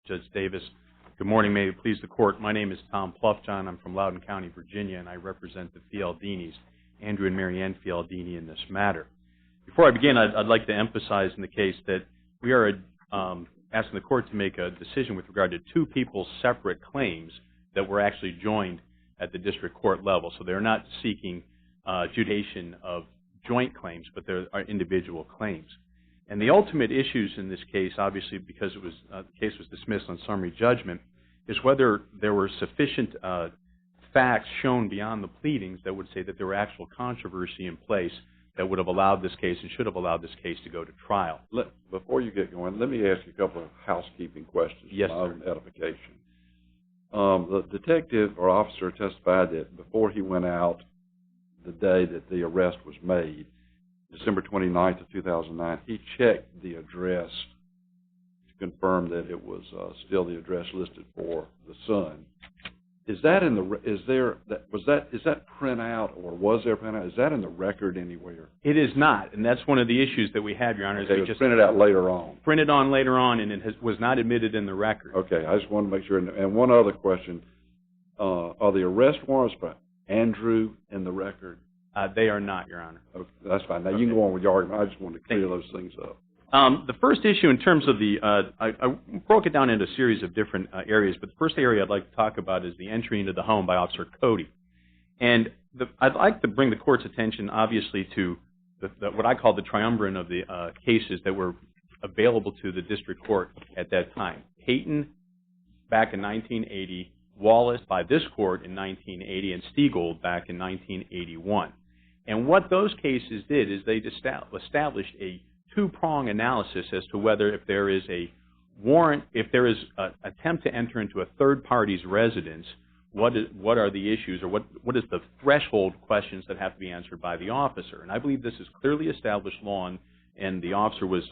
Judge Davis. Good morning. May it please the Court. My name is Tom Pluffjohn. I'm from Loudoun County, Virginia, and I represent the Fialdinis, Andrew and Mary Ann Fialdini, in this matter. Before I begin, I'd like to emphasize in the case that we are asking the Court to make a decision with regard to two people's separate claims that were actually joined at the district court level. So they're not seeking adjudication of joint claims, but there are individual claims. And the ultimate issues in this case, obviously because it was the case was dismissed on summary judgment, is whether there were sufficient facts shown beyond the pleadings that would say that there were actual controversy in place that would have allowed this case and should have allowed this case to go to trial. Before you get going, let me ask you a couple of housekeeping questions for my own edification. The detective or officer testified that before he went out the day that the arrest was made, December 29th of 2009, he checked the address to confirm that it was still the address listed for the son. Is that in the is that printout or was there printout? Is that in the record anywhere? It is not, and that's one of the issues that we have, Your Honor. Okay, it was printed out later on. Printed on later on, and it was not admitted in the record. Okay, I just wanted to make sure. And one other question: are the arrest warrants for Andrew in the record? They are not, Your Honor. Okay, that's fine. Now you can go on with your argument. I just wanted to clear those things up. The first issue in terms of the, I broke it down into a series of different areas, but the first area I'd like to talk about is the entry into the home by Officer Cote. And I'd like to bring the Court's attention, obviously, to what I call the triumvirate of the cases that were available to the district court at that time. Payton back in 1980, Wallace by this court in 1980, and Stiegel back in 1981. And what those cases did is they established a two-prong analysis as to whether if there is a warrant, if there is an attempt to enter into a third party's residence, what are the issues, or what is the threshold questions that have to be answered by the officer. And I believe this is clearly established law, and the officer was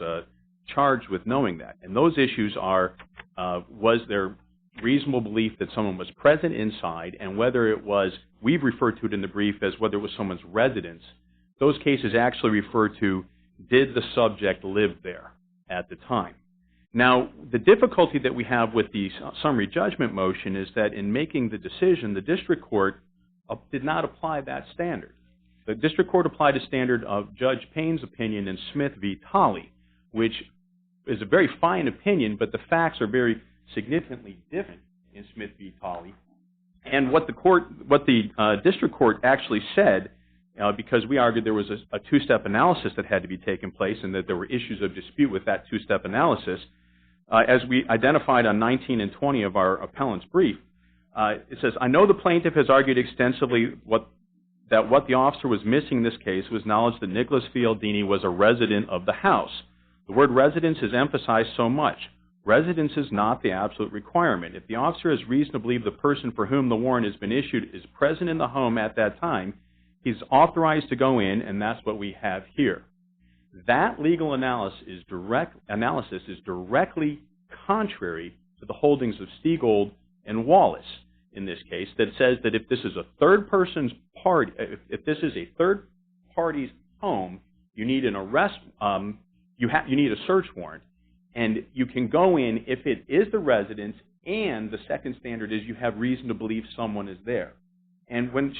charged with knowing that. And those issues are, was there reasonable belief that someone was present inside, and whether it was, we've referred to it in the brief as whether it was someone's residence. Those cases actually refer to, did the subject live there at the time? Now, the difficulty that we have with the summary judgment motion is that in making the decision, the district court did not apply that standard. The district court applied a standard of Judge Payne's opinion in Smith v. Tolley, which is a very fine opinion, but the facts are very significantly different in Smith v. Tolley. And what the district court actually said, because we argued there was a two-step analysis that had to be taken place and that there were issues of dispute with that two-step analysis, as we identified on 19 and 20 of our appellant's brief, it says, I know the plaintiff has argued extensively that what the officer was missing in this case was knowledge that Nicholas Fialdini was a resident of the house. The word residence is emphasized so much. Residence is not the absolute requirement. If the officer has reason to believe the person for whom the warrant has been issued is present in the home at that time, he's authorized to go in, and that's what we have here. That legal analysis is directly contrary to the holdings of Stiegel and Wallace in this case, that says that if this is a third person's party, if this is a third party's home, you need an arrest, you need a search warrant. And you can go in if it is the residence, and the second standard is you have reason to believe someone is there. And when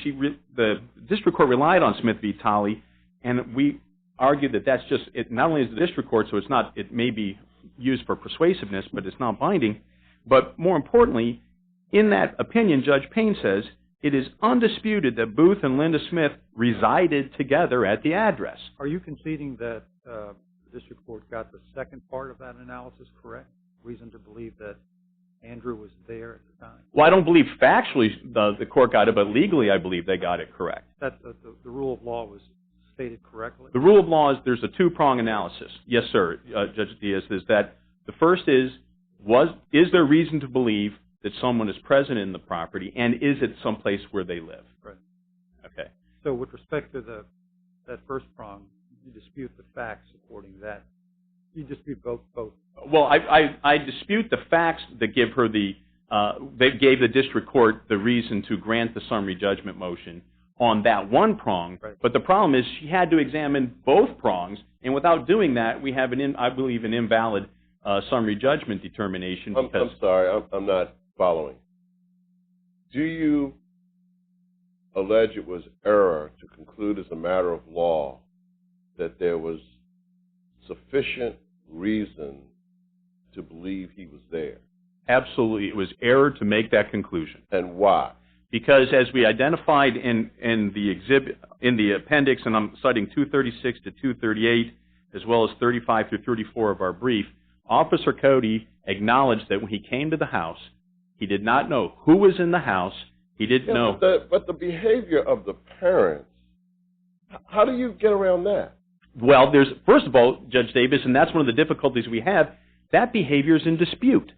the district court relied on Smith v. Tolley, and we argued that that's just, not only is the district court, so it's not, it may be used for persuasiveness, but it's not binding. But more importantly, in that opinion, Judge Payne says, it is undisputed that Booth and Linda Smith resided together at the address. Are you conceding that the district court got the second part of that analysis correct? Reason to believe that Andrew was there at the time? Well, I don't believe factually the court got it, but legally I believe they got it correct. That the rule of law was stated correctly? The rule of law is there's a two-prong analysis. Yes, sir, Judge Diaz, is that the first is there reason to believe that someone is present in the property, and is it someplace where they live? Right. Okay. So with respect to that first prong, you dispute the facts supporting that. You dispute both. Well, I dispute the facts that give her that gave the district court the reason to grant the summary judgment motion on that one prong. Right. But the problem is she had to examine both prongs, and without doing that, we have I believe an invalid summary judgment determination. I'm sorry, I'm not following. Do you allege it was error to conclude as a matter of law that there was sufficient reason to believe he was there? Absolutely. It was error to make that conclusion. And why? Because as we identified in the exhibit, in the appendix, and I'm citing 236 to 238, as well as 35 through 34 of our brief, Officer Cote acknowledged that when he came to the house, he did not know who was in the house. He didn't know. But the behavior of the parents, how do you get around that? Well, first of all, Judge Davis, and that's one of the difficulties we have, that behavior is in dispute.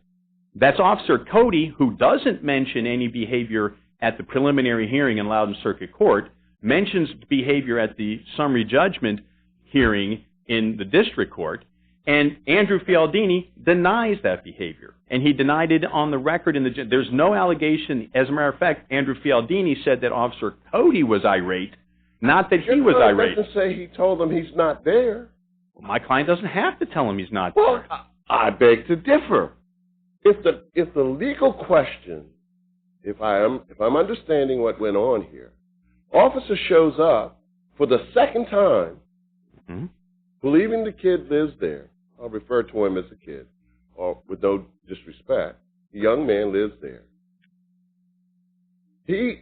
That's Officer Cote, who doesn't mention any behavior at the preliminary hearing in Loudoun Circuit Court, mentions behavior at the summary judgment hearing in the district court, and Andrew Fialdini denies that behavior. And he denied it on the record. There's no allegation. As a matter of fact, Andrew Fialdini said that Officer Cote was irate, not that he was irate. Doesn't say he told them he's not there. Well, my client doesn't have to tell him he's not there. Well, I beg to differ. If the legal question, if I'm understanding what went on here, officer shows up for the second time, believing the kid lives there. I'll refer to him as a kid, or with no disrespect. The young man lives there. He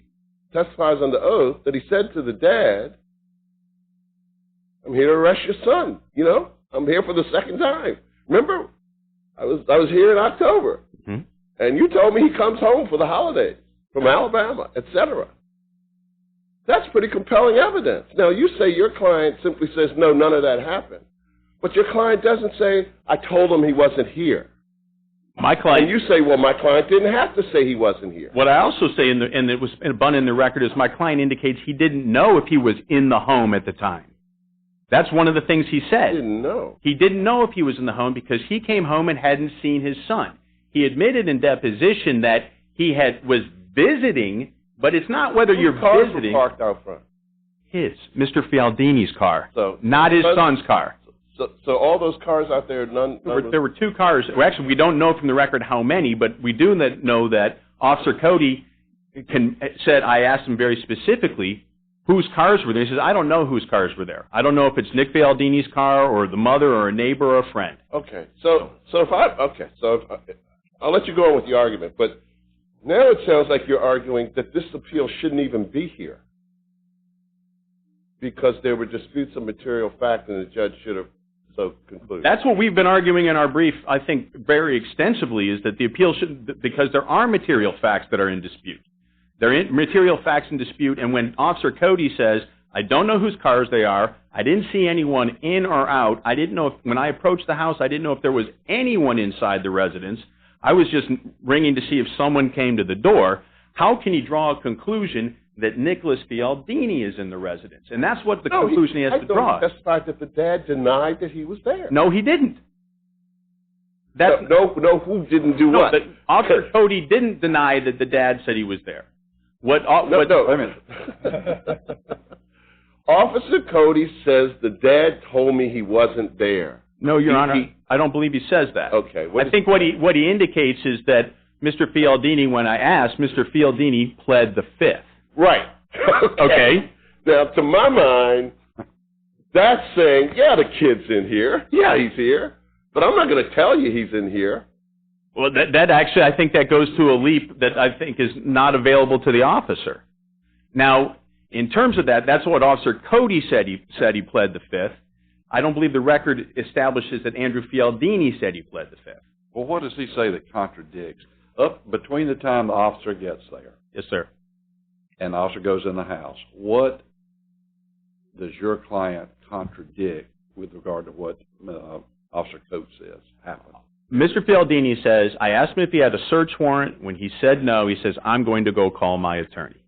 testifies under oath that he said to the dad, "I'm here to arrest your son. You know, I'm here for the second time. Remember, I was here in October, and you told me he comes home for the holidays from Alabama, etc." That's pretty compelling evidence. Now, you say your client simply says, "No, none of that happened." But your client doesn't say, "I told him he wasn't here." My client. And you say, "Well, my client didn't have to say he wasn't here." What I also say, and it was abundant in the record, is my client indicates he didn't know if he was in the home at the time. That's one of the things he said. He didn't know. He didn't know if he was in the home because he came home and hadn't seen his son. He admitted in deposition that he was visiting, but it's not whether you're visiting. Whose cars were parked out front? His, Mr. Fialdini's car, not his son's car. So all those cars out there, there were two cars. Well, actually, we don't know from the record how many, but we do know that Officer Cote said, I asked him very specifically, whose cars were there? He says, I don't know whose cars were there. I don't know if it's Nick Fialdini's car or the mother or a neighbor or a friend. Okay. So I'll let you go on with the argument, but now it sounds like you're arguing that this appeal shouldn't even be here because there were disputes of material fact and the judge should have so concluded. That's what we've been arguing in our brief, I think, very extensively, is that the appeal should, because there are material facts that are in dispute. There are material facts in dispute, and when Officer Cote says, I don't know whose cars they are, I didn't see anyone in or out, I didn't know if, when I approached the house, I didn't know if there was anyone inside the residence, I was just ringing to see if someone came to the door, how can he draw a conclusion that Nicholas Fialdini is in the residence? And that's what the conclusion he has to draw. He testified that the dad denied that he was there. No, he didn't. Who didn't do what? Officer Cote didn't deny that the dad said he was there. Wait a minute. Officer Cote says the dad told me he wasn't there. No, Your Honor, I don't believe he says that. Okay. I think what he indicates is that Mr. Fialdini, when I asked, Mr. Fialdini pled the fifth. Right. Okay. Now, to my mind, that's saying, yeah, the kid's in here. Yeah, he's here. But I'm not going to tell you he's in here. Well, that actually, I think that goes to a leap that I think is not available to the officer. Now, in terms of that, that's what Officer Cote said. He pled the fifth. I don't believe the record establishes that Andrew Fialdini said he pled the fifth. Well, what does he say that contradicts? Up between the time the officer gets there. Yes, sir. And the officer goes in the house, what does your client contradict with regard to what Officer Cote says happened? Mr. Fialdini says, I asked him if he had a search warrant. When he said no, he says, I'm going to go call my attorney.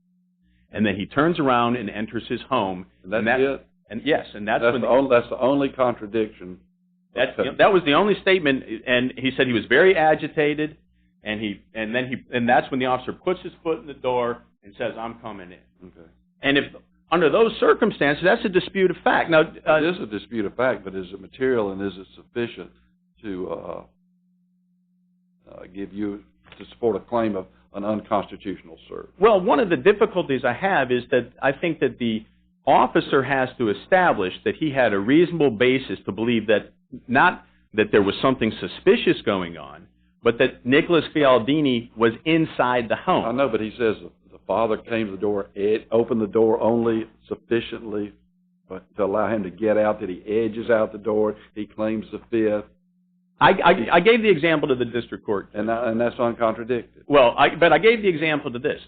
And then he turns around and enters his home. And that's it? And yes, and that's the only contradiction. That was the only statement, and he said he was very agitated, and that's when the officer puts his foot in the door and says, I'm coming in. Okay. And if under those circumstances, that's a dispute of fact. Now, it is a dispute of fact, but is it material and is it sufficient to give you to support a claim of an unconstitutional search? Well, one of the difficulties I have is that I think that the officer has to establish that he had a reasonable basis to believe that not that there was something suspicious going on, but that Nicholas Fialdini was inside the home. I know, but he says the father came to the door, opened the door only sufficiently to allow him to get out, that he edges out the door, he claims the fifth. I gave the example to the district court. And that's uncontradicted. Well, but I gave the example to this.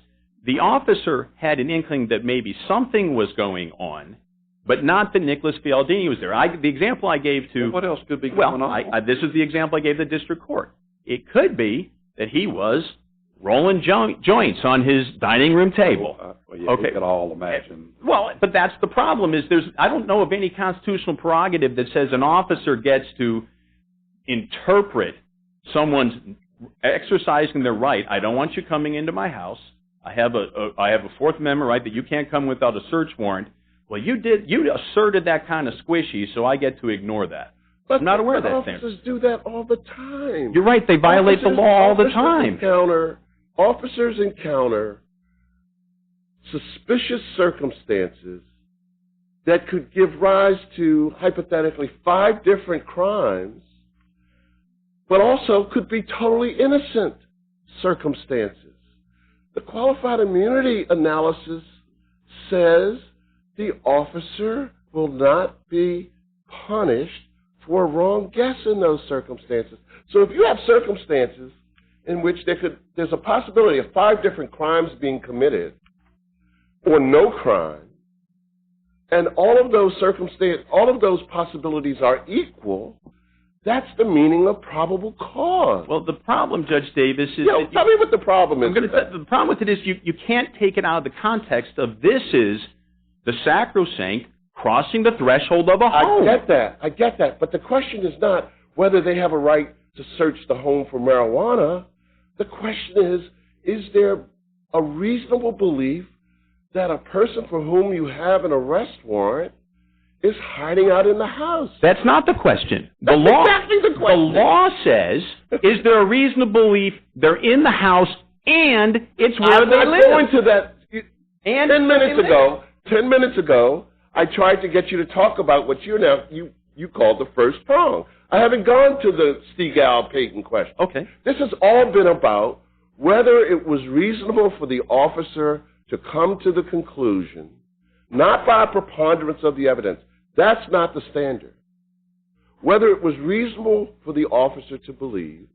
The officer had an inkling that maybe something was going on, but not that Nicholas Fialdini was there. The example I gave to... Well, what else could be going on? This is the example I gave the district court. It could be that he was rolling joints on his dining room table. We could all imagine. Well, but that's the problem. I don't know of any constitutional prerogative that says an officer gets to interpret someone's exercising their right. I don't want you coming into my house. I have a Fourth Amendment right that you can't come without a search warrant. Well, you asserted that kind of squishy, so I get to ignore that. But I'm not aware of that thing. Officers do that all the time. You're right. They violate the law all the time. Officers encounter suspicious circumstances that could give rise to, hypothetically, 5 different crimes, but also could be totally innocent circumstances. The qualified immunity analysis says the officer will not be punished for a wrong guess in those circumstances. So if you have circumstances in which there's a possibility of 5 different crimes being committed or no crime, and all of those possibilities are equal, that's the meaning of probable cause. Well, the problem, Judge Davis, is... tell me what the problem is. The problem with it is you can't take it out of the context of this is the sacrosanct crossing the threshold of a home. I get that. But the question is not whether they have a right to search the home for marijuana. The question is there a reasonable belief that a person for whom you have an arrest warrant is hiding out in the house? That's not the question. That's exactly the question. The law says, is there a reasonable belief they're in the house and it's where they live? I'm going to that. 10 minutes ago, I tried to get you to talk about what you called the first prong. I haven't gone to the Stegall-Payton question. Okay. This has all been about whether it was reasonable for the officer to come to the conclusion, not by a preponderance of the evidence. That's not the standard. Whether it was reasonable for the officer to believe,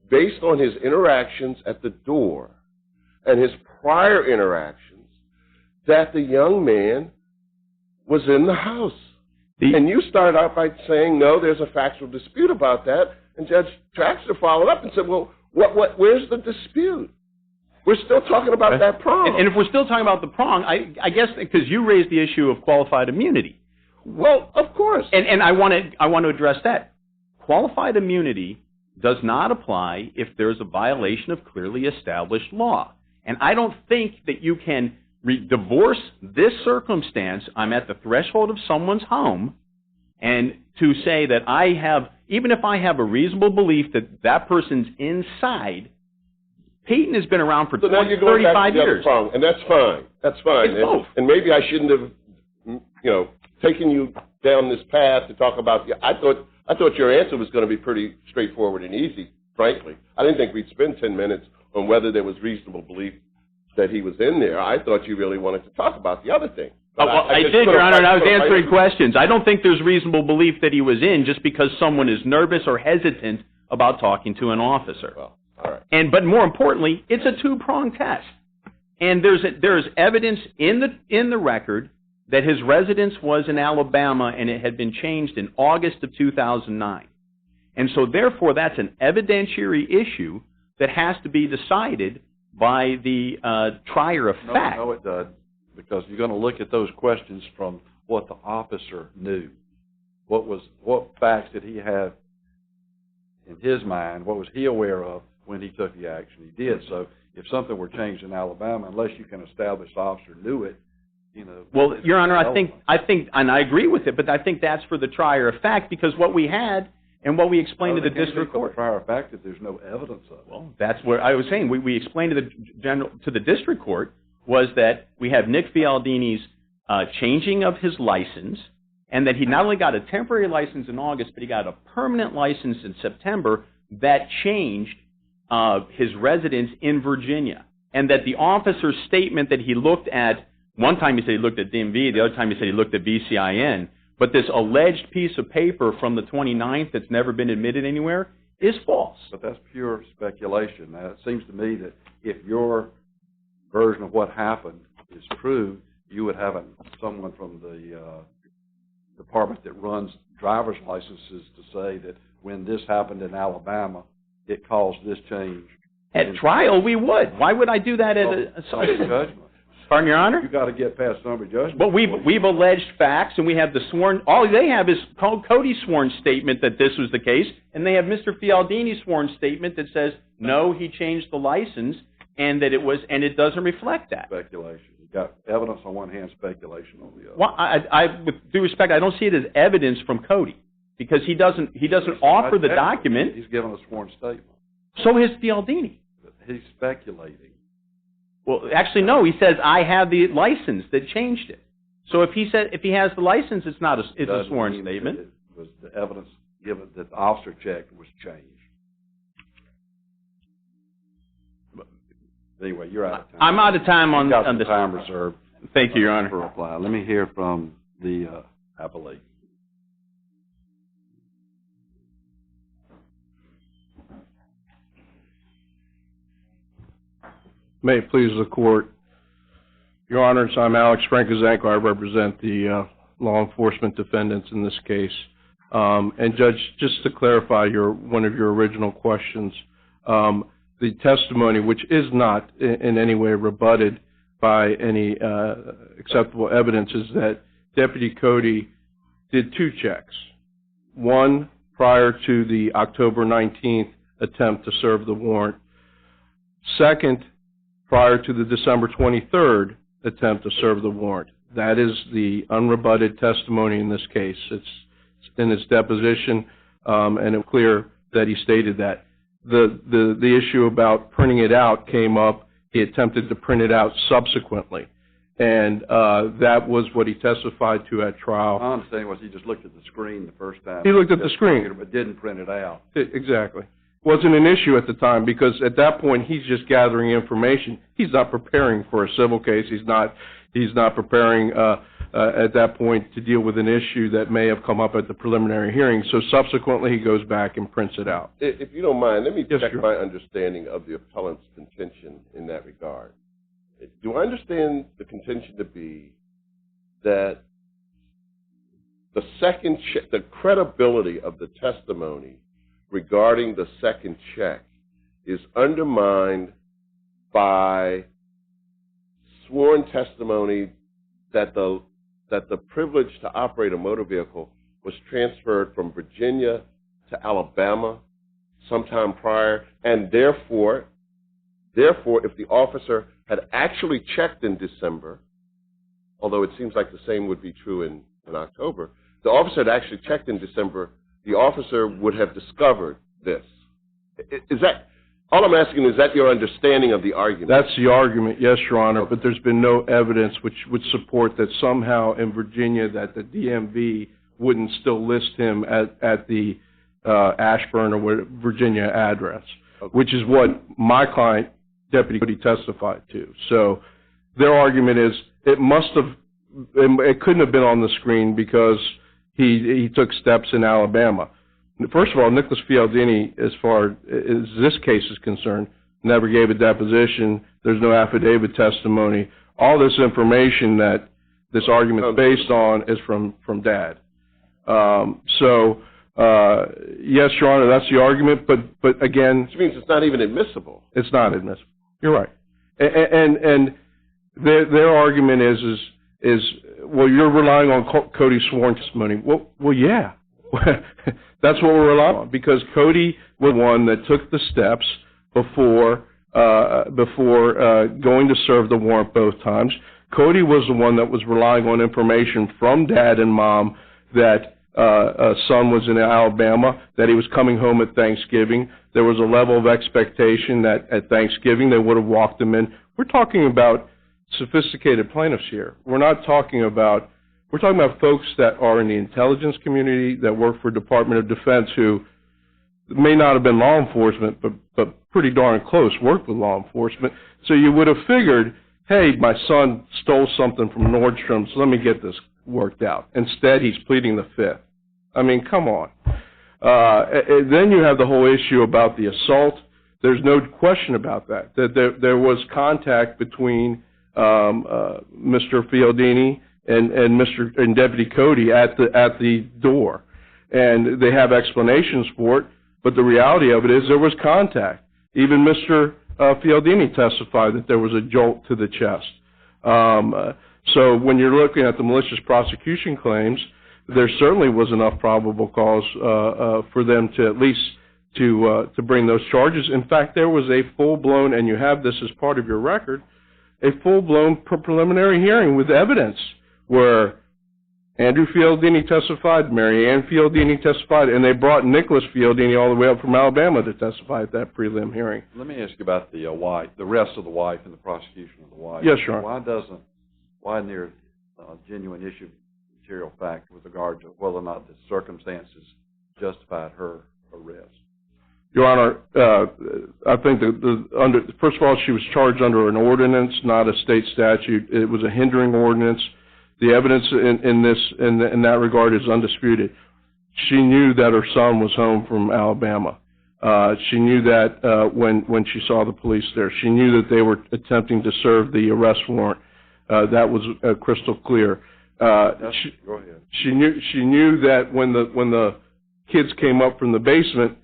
based on his interactions at the door and his prior interactions, that the young man was in the house. And you started out by saying, no, there's a factual dispute about that. And Judge Traxler followed up and said, well, where's the dispute? We're still talking about that prong. And if we're still talking about the prong, I guess because you raised the issue of qualified immunity. Well, of course. And I want to address that. Qualified immunity does not apply if there's a violation of clearly established law. And I don't think that you can divorce this circumstance, I'm at the threshold of someone's home, and to say that even if I have a reasonable belief that that person's inside, Payton has been around for 35 years. And that's fine. That's fine. It's both. And maybe I shouldn't have, taken you down this path to talk about I thought your answer was going to be pretty straightforward and easy, frankly. I didn't think we'd spend 10 minutes on whether there was reasonable belief that he was in there. I thought you really wanted to talk about the other thing. I did, Your Honor, and I was answering questions. I don't think there's reasonable belief that he was in just because someone is nervous or hesitant about talking to an officer. Well, all right. But more importantly, it's a two-pronged test. And there's evidence in the record that his residence was in Alabama and it had been changed in August of 2009. And so therefore that's an evidentiary issue that has to be decided by the trier of fact. No, it does, because you're going to look at those questions from what the officer knew. What facts did he have in his mind? What was he aware of when he took the action he did? So if something were changed in Alabama, unless you can establish the officer knew it, Well, Your Honor, I think, and I agree with it, but I think that's for the trier of fact, because what we had, And what we explained to the district court. The prior fact that there's no evidence of it. Well, that's what I was saying. We explained to the district court was that we have Nick Fialdini's changing of his license, and that he not only got a temporary license in August, but he got a permanent license in September that changed his residence in Virginia. And that the officer's statement that he looked at, one time he said he looked at DMV, the other time he said he looked at VCIN, but this alleged piece of paper from the 29th that's never been admitted anywhere is false. But that's pure speculation. Now, it seems to me that if your version of what happened is true, you would have someone from the department that runs driver's licenses to say that when this happened in Alabama, it caused this change. At trial, we would. Why would I do that at a summary judgment? Pardon, Your Honor? You got to get past summary judgment. But we've alleged facts, and we have the sworn. All they have is Cote's sworn statement that this was the case, and they have Mr. Fialdini's sworn statement that says no, he changed the license, and that it was, and it doesn't reflect that. Speculation. You got evidence on one hand, speculation on the other. Well, I with due respect, I don't see it as evidence from Cote because he doesn't offer the document. He's given a sworn statement. So has Fialdini. He's speculating. Well, actually, no. He says I have the license that changed it. So if he has the license, it's not it's a sworn statement. It was the evidence given that the officer checked was changed. But anyway, you're out of time. I'm out of time on the time reserved. Thank you, Your Honor. For reply. Let me hear from the appellate. May it please the Court. Your Honors, I'm Alex Frankozenko. I represent the law enforcement defendants in this case. And Judge, just to clarify one of your original questions, the testimony, which is not in any way rebutted by any acceptable evidence, is that Deputy Cote did two checks. One prior to the October 19th attempt to serve the warrant. Second, prior to the December 23rd attempt to serve the warrant. That is the unrebutted testimony in this case. It's in his deposition, and it's clear that he stated that. The issue about printing it out came up. He attempted to print it out subsequently, and that was what he testified to at trial. My understanding was he just looked at the screen the first time. He looked at the screen. But didn't print it out. Exactly. Wasn't an issue at the time because at that point he's just gathering information. He's not preparing for a civil case. He's not preparing at that point to deal with an issue that may have come up at the preliminary hearing. So subsequently he goes back and prints it out. If you don't mind, let me check sure. my understanding of the appellant's contention in that regard. Do I understand the contention to be that the credibility of the testimony regarding the second check is undermined by sworn testimony that the privilege to operate a motor vehicle was transferred from Virginia to Alabama sometime prior, and therefore, if the officer had actually checked in December, although it seems like the same would be true in October, the officer had actually checked in December, the officer would have discovered this. Is that, all I'm asking, is that your understanding of the argument? That's the argument, yes, Your Honor, but there's been no evidence which would support that somehow in Virginia that the DMV wouldn't still list him at the Ashburn or Virginia address, which is what my client, Deputy Cote, testified to. So their argument is it couldn't have been on the screen because he took steps in Alabama. First of all, Nicholas Fialdini, as far as this case is concerned, never gave a deposition. There's no affidavit testimony. All this information that this argument is based on is from Dad. Yes, Your Honor, that's the argument, but again... Which means it's not even admissible. It's not admissible. You're right. And their argument is well, you're relying on Cote's sworn testimony. Well, yeah. That's what we're relying on, because Cote was the one that took the steps before going to serve the warrant both times. Cote was the one that was relying on information from Dad and Mom that son was in Alabama, that he was coming home at Thanksgiving. There was a level of expectation that at Thanksgiving they would have walked him in. We're talking about sophisticated plaintiffs here. We're talking about folks that are in the intelligence community, that work for Department of Defense, who may not have been law enforcement, but pretty darn close, worked with law enforcement. So you would have figured, hey, my son stole something from Nordstrom's, so let me get this worked out. Instead, he's pleading the fifth. I mean, come on. And then you have the whole issue about the assault. There's no question about that there was contact between Mr. Fialdini and Deputy Cote at the door, and they have explanations for it. But the reality of it is there was contact. Even Mr. Fialdini testified that there was a jolt to the chest. So when you're looking at the malicious prosecution claims, there certainly was enough probable cause for them to at least to bring those charges. In fact, there was a full-blown, and you have this as part of your record, a full-blown preliminary hearing with evidence where Andrew Fialdini testified, Mary Ann Fialdini testified, and they brought Nicholas Fialdini all the way up from Alabama to testify at that prelim hearing. Let me ask you about the wife, the rest of the wife, and the prosecution of the wife. Yes, Your Honor. Why isn't there a genuine issue of material fact with regard to whether or not the circumstances justified her arrest? Your Honor, I think first of all, she was charged under an ordinance, not a state statute. It was a hindering ordinance. The evidence in that regard is undisputed. She knew that her son was home from Alabama. She knew that when she saw the police there. She knew that they were attempting to serve the arrest warrant. That was crystal clear. Go ahead. She knew that when the kids came up from the basement,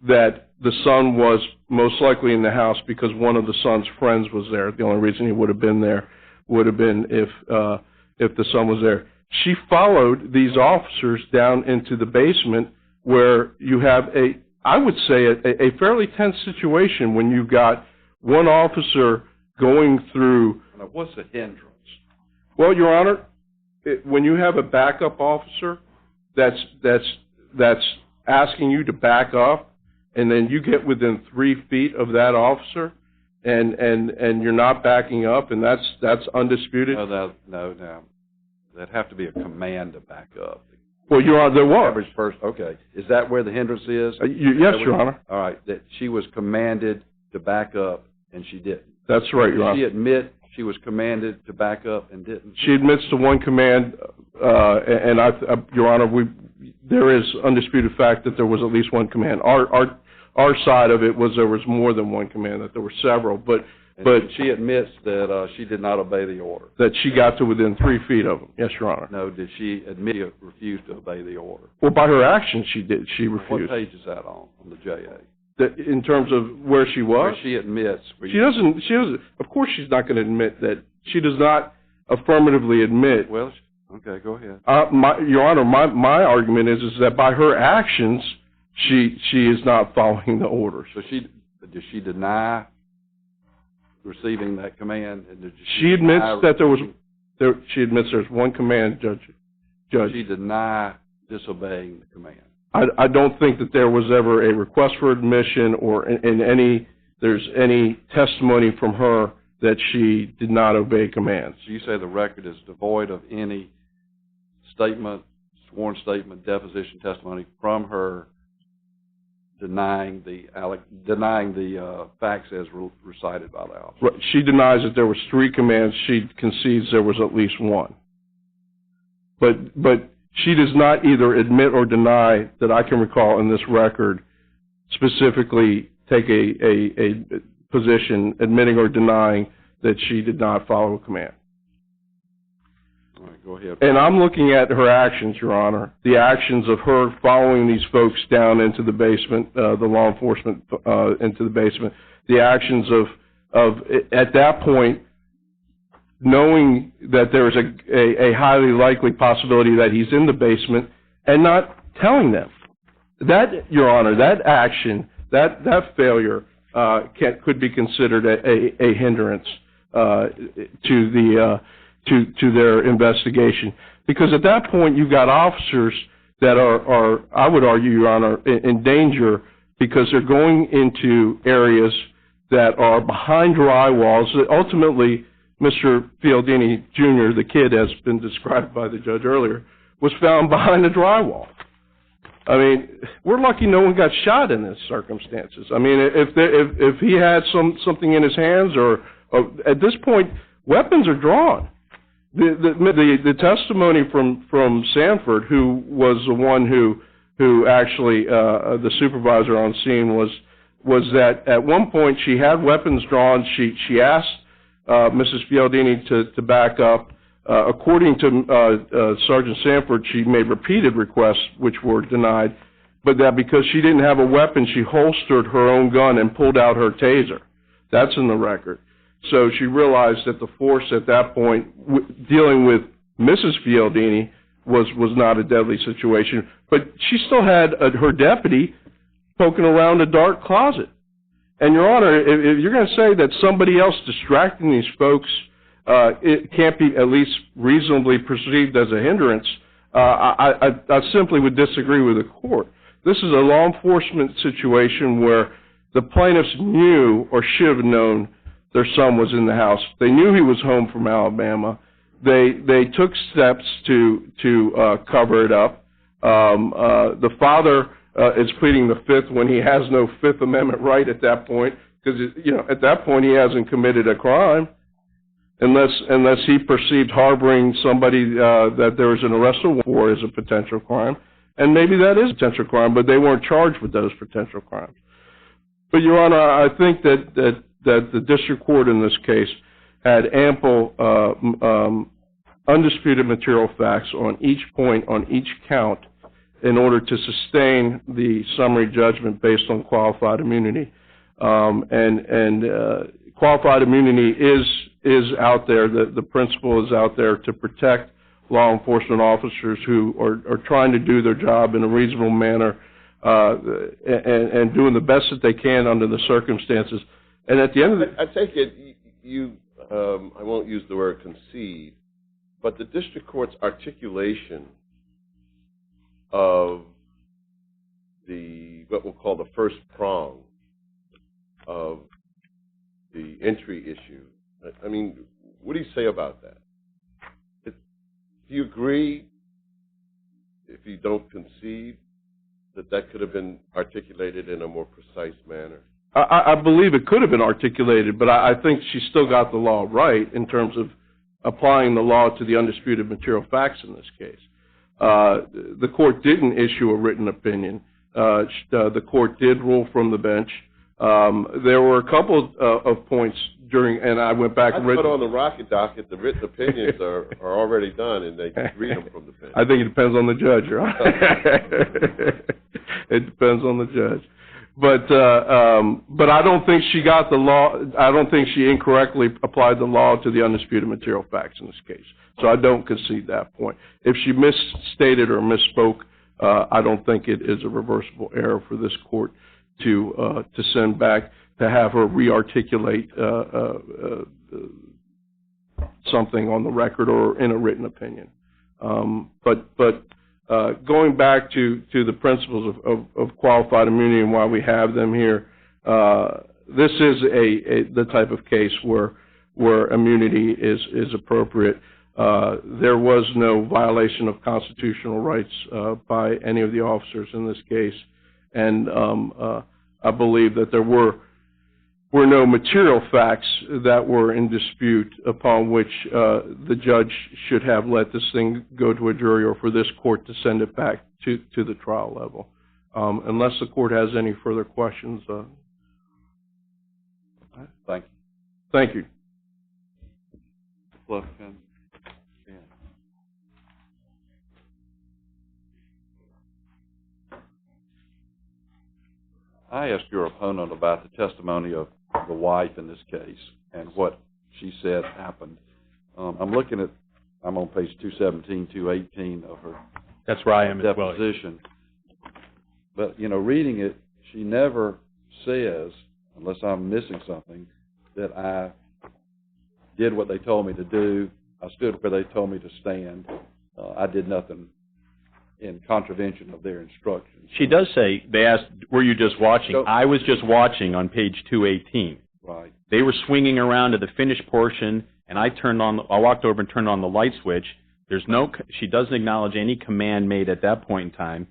that the son was most likely in the house because one of the son's friends was there. The only reason he would have been there would have been if the son was there. She followed these officers down into the basement where you have I would say a fairly tense situation when you've got one officer going through. Now, what's the hindrance? Well, Your Honor, when you have a backup officer that's asking you to back up, and then you get within 3 feet of that officer, and you're not backing up, and that's undisputed. No. That'd have to be a command to back up. Well, Your Honor, there was. Average person. Okay, is that where the hindrance is? Yes, Your Honor. All right, that she was commanded to back up, and she didn't. That's right, Your Honor. Did she admit she was commanded to back up and didn't? She admits to one command, and Your Honor, there is undisputed fact that there was at least one command. Our side of it was there was more than one command, that there were several, but she admits that she did not obey the order. That she got to within 3 feet of him. Yes, Your Honor. No, did she admit she refused to obey the order? Well, by her actions, she did. She refused. What page is that on the JA? In terms of where she was? Where she admits. She doesn't. Of course, she's not going to admit that. She does not affirmatively admit. Well, okay, go ahead. Your Honor, my argument is that by her actions, she is not following the orders. So did she deny receiving that command? And she admits that she admits there's one command, Judge. She denied disobeying the command. I don't think that there was ever a request for admission or there's any testimony from her that she did not obey commands. So you say the record is devoid of any statement, sworn statement, deposition testimony from her denying the facts as recited by the officer. Right. She denies that there was 3 commands. She concedes there was at least one. But she does not either admit or deny that I can recall in this record specifically take a position admitting or denying that she did not follow a command. All right, go ahead. And I'm looking at her actions, Your Honor, the actions of her following these folks down into the basement, the law enforcement into the basement, the actions of at that point, knowing that there's a highly likely possibility that he's in the basement and not telling them. That, Your Honor, that action, that failure could be considered a hindrance to their investigation. Because at that point, you've got officers that are I would argue, Your Honor, in danger because they're going into areas that are behind drywalls. Ultimately, Mr. Fialdini, Jr., the kid, has been described by the judge earlier, was found behind a drywall. I mean, we're lucky no one got shot in these circumstances. I mean, if he had something in his hands, or at this point, weapons are drawn. The testimony from Sanford, who was the one who actually the supervisor on scene was that at one point she had weapons drawn. She asked Mrs. Fialdini to back up. According to Sergeant Sanford, she made repeated requests which were denied, but that because she didn't have a weapon, she holstered her own gun and pulled out her taser. That's in the record. So she realized that the force at that point, dealing with Mrs. Fialdini, was not a deadly situation, but she still had her deputy poking around a dark closet. And, Your Honor, if you're going to say that somebody else distracting these folks it can't be at least reasonably perceived as a hindrance, I simply would disagree with the court. This is a law enforcement situation where the plaintiffs knew or should have known their son was in the house. They knew he was home from Alabama. They took steps to cover it up. The father is pleading the fifth when he has no Fifth Amendment right at that point, because at that point he hasn't committed a crime. Unless he perceived harboring somebody that there was an arrest warrant for as a potential crime. And maybe that is a potential crime, but they weren't charged with those potential crimes. But, Your Honor, I think that the district court in this case had ample undisputed material facts on each point, on each count, in order to sustain the summary judgment based on qualified immunity. Qualified immunity is out there. The principle is out there to protect law enforcement officers who are trying to do their job in a reasonable manner and doing the best that they can under the circumstances. And at the end of the... I take it I won't use the word concede, but the district court's articulation of what we'll call the first prong of the entry issue. I mean, what do you say about that? Do you agree, if you don't concede, that could have been articulated in a more precise manner? I believe it could have been articulated, but I think she still got the law right in terms of applying the law to the undisputed material facts in this case. The court didn't issue a written opinion. The court did rule from the bench. There were a couple of points during, and I went back and read. But on the rocket docket, the written opinions are already done, and they just read them from the bench. I think it depends on the judge, right? It depends on the judge. But I don't think she got the law. I don't think she incorrectly applied the law to the undisputed material facts in this case. So I don't concede that point. If she misstated or misspoke, I don't think it is a reversible error for this court to send back to have her re-articulate something on the record or in a written opinion. But going back to the principles of qualified immunity and why we have them here, this is the type of case where immunity is appropriate. There was no violation of constitutional rights by any of the officers in this case, and I believe that there were no material facts that were in dispute upon which the judge should have let this thing go to a jury or for this court to send it back to the trial level. Unless the court has any further questions. Thank you. Thank you. I asked your opponent about the testimony of the wife in this case and what she said happened. I'm on page 217, 218 of her That's where I am deposition. But, reading it, she never says, unless I'm missing something, that I did what they told me to do. I stood where they told me to stand. I did nothing in contravention of their instructions. She does say, they asked, were you just watching? So, I was just watching on page 218. Right. They were swinging around to the finished portion, and I walked over and turned on the light switch. She doesn't acknowledge any command made at that point in time.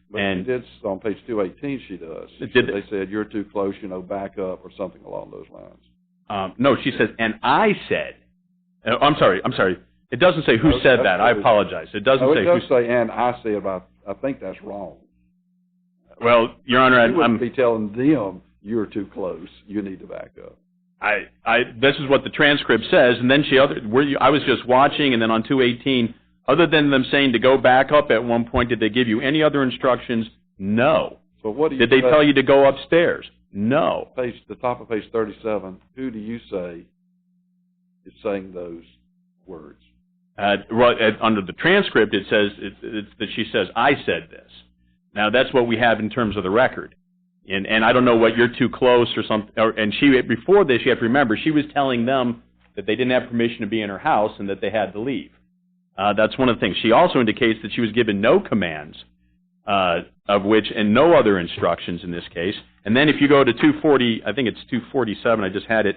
But and she did, on page 218 she does. They said, you're too close, back up, or something along those lines. No, she says, and I said, I'm sorry. It doesn't say who said that. I apologize. It doesn't say who. It does say, and I said, but I think that's wrong. Well, Your Honor, you wouldn't be telling them you're too close. You need to back up. This is what the transcript says, and then I was just watching, and then on 218, other than them saying to go back up at one point, did they give you any other instructions? No. So what do you Did they tell you to go upstairs? No. The top of page 37, who do you say is saying those words? Under the transcript, it says that she says, I said this. Now, that's what we have in terms of the record. And I don't know what you're too close or something. And before this, you have to remember, she was telling them that they didn't have permission to be in her house and that they had to leave. That's one of the things. She also indicates that she was given no commands, and no other instructions in this case. And then if you go to 240, I think it's 247, I just had it,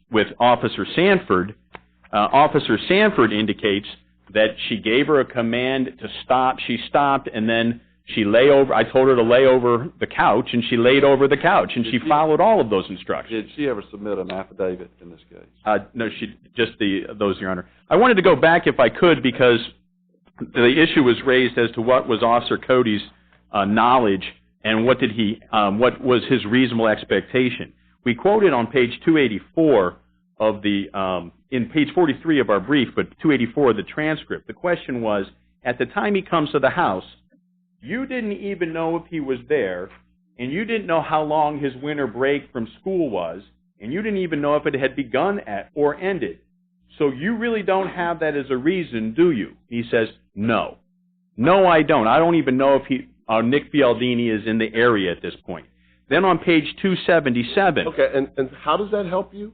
with Officer Sanford indicates that she gave her a command to stop. She stopped, and then I told her to lay over the couch, and she laid over the couch, and she followed all of those instructions. Did she ever submit an affidavit in this case? No, those, Your Honor. I wanted to go back, if I could, because the issue was raised as to what was Officer Cote's knowledge and what was his reasonable expectation. We quoted on page 284 in page 43 of our brief, but 284 of the transcript. The question was, at the time he comes to the house, you didn't even know if he was there, and you didn't know how long his winter break from school was, and you didn't even know if it had begun or ended. So you really don't have that as a reason, do you? He says, no. No, I don't. I don't even know if Nick Fialdini is in the area at this point. Then on page 277. Okay, and how does that help you?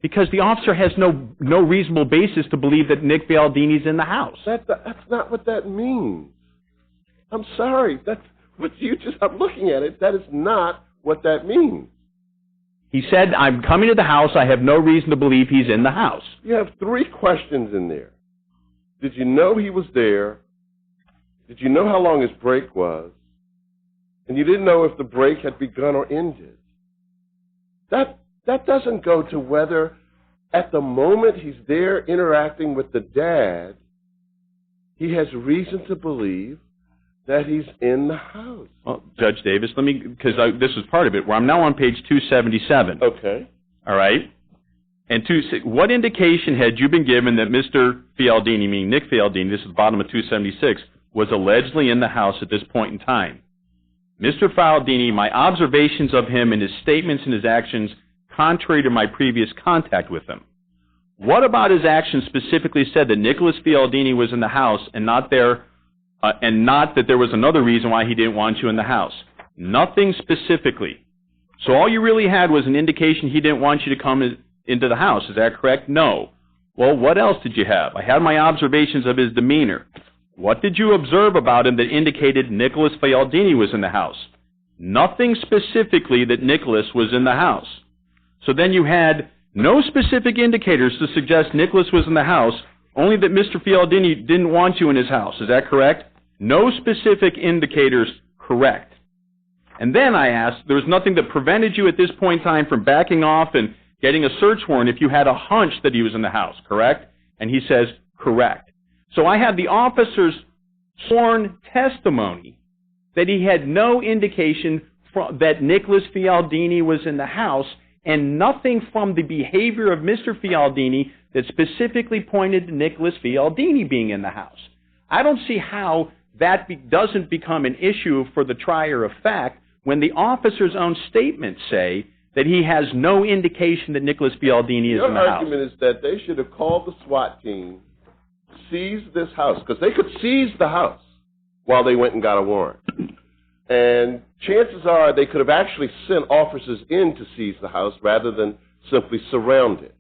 Because the officer has no reasonable basis to believe that Nick Fialdini's in the house. That's not what that means. I'm sorry. That's what I'm looking at it. That is not what that means. He said, I'm coming to the house. I have no reason to believe he's in the house. You have three questions in there. Did you know he was there? Did you know how long his break was? And you didn't know if the break had begun or ended. That doesn't go to whether at the moment he's there interacting with the dad, he has reason to believe that he's in the house. Well, Judge Davis, because this is part of it, where I'm now on page 277. Okay. All right? And what indication had you been given that Mr. Fialdini, meaning Nick Fialdini, this is the bottom of 276, was allegedly in the house at this point in time? Mr. Fialdini, my observations of him and his statements and his actions contrary to my previous contact with him. What about his actions specifically said that Nicholas Fialdini was in the house and not that there was another reason why he didn't want you in the house? Nothing specifically. So all you really had was an indication he didn't want you to come into the house. Is that correct? No. Well, what else did you have? I had my observations of his demeanor. What did you observe about him that indicated Nicholas Fialdini was in the house? Nothing specifically that Nicholas was in the house. So then you had no specific indicators to suggest Nicholas was in the house, only that Mr. Fialdini didn't want you in his house. Is that correct? No specific indicators correct. And then I asked, there was nothing that prevented you at this point in time from backing off and getting a search warrant if you had a hunch that he was in the house, correct? And he says, correct. So I have the officer's sworn testimony that he had no indication that Nicholas Fialdini was in the house, and nothing from the behavior of Mr. Fialdini that specifically pointed to Nicholas Fialdini being in the house. I don't see how that doesn't become an issue for the trier of fact when the officer's own statements say that he has no indication that Nicholas Fialdini is in the house. Your argument is that they should have called the SWAT team, seized this house, because they could seize the house while they went and got a warrant. And chances are they could have actually sent officers in to seize the house rather than simply surround it.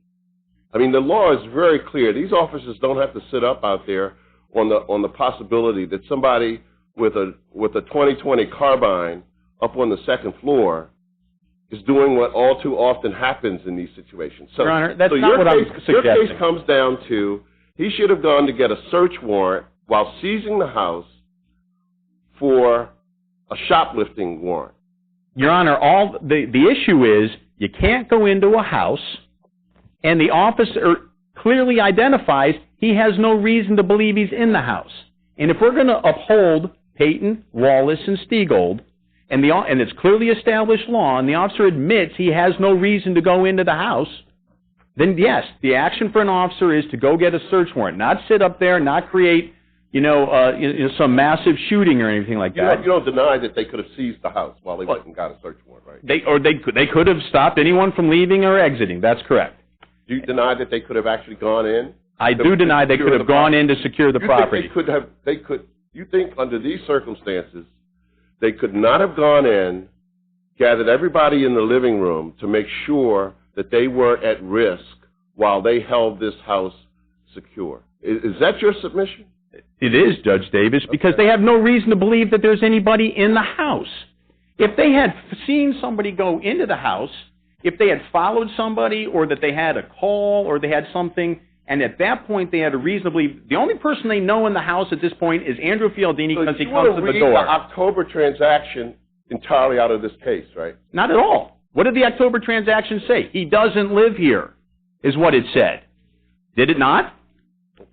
I mean, the law is very clear. These officers don't have to sit up out there on the possibility that somebody with a 2020 carbine up on the second floor is doing what all too often happens in these situations. So, Your Honor, that's so not what I'm your suggesting. case comes down to he should have gone to get a search warrant while seizing the house for a shoplifting warrant. Your Honor, the issue is you can't go into a house, and the officer clearly identifies he has no reason to believe he's in the house. And if we're going to uphold Payton, Wallace, and Stiegold, and it's clearly established law, and the officer admits he has no reason to go into the house, then yes, the action for an officer is to go get a search warrant, not sit up there, not create, some massive shooting or anything like that. You don't deny that they could have seized the house while they went and got a search warrant, right? They could have stopped anyone from leaving or exiting. That's correct. Do you deny that they could have actually gone in? I do deny they could have gone in to secure the property. You think under these circumstances they could not have gone in, gathered everybody in the living room to make sure that they were at risk while they held this house secure? Is that your submission? It is, Judge Davis, because they have no reason to believe that there's anybody in the house. If they had seen somebody go into the house, if they had followed somebody, or that they had a call, or they had something, and at that point they had a reason to believe, the only person they know in the house at this point is Andrew Fialdini because he comes to the door. So you want to read the October transaction entirely out of this case, right? Not at all. What did the October transaction say? He doesn't live here, is what it said. Did it not?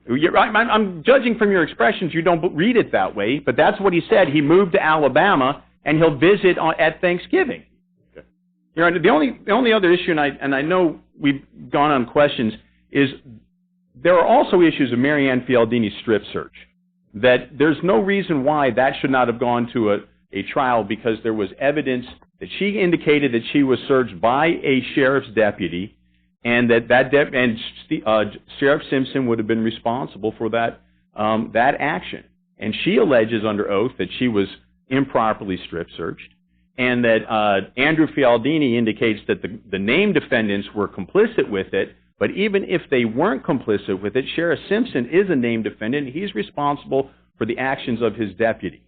I'm judging from your expressions you don't read it that way, but that's what he said. He moved to Alabama, and he'll visit at Thanksgiving. Okay. Your Honor, the only other issue, and I know we've gone on questions, is there are also issues of Mary Ann Fialdini's strip search, that there's no reason why that should not have gone to a trial, because there was evidence that she indicated that she was searched by a sheriff's deputy, and Sheriff Simpson would have been responsible for that action. And she alleges under oath that she was improperly strip searched, and that Andrew Fialdini indicates that the named defendants were complicit with it. But even if they weren't complicit with it, Sheriff Simpson is a named defendant. He's responsible for the actions of his deputy.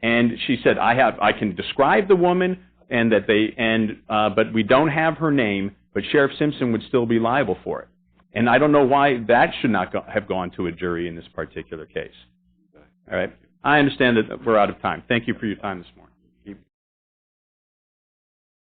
And she said, I can describe the woman, and but we don't have her name. But Sheriff Simpson would still be liable for it. And I don't know why that should not have gone to a jury in this particular case. All right. I understand that we're out of time. Thank you for your time this morning.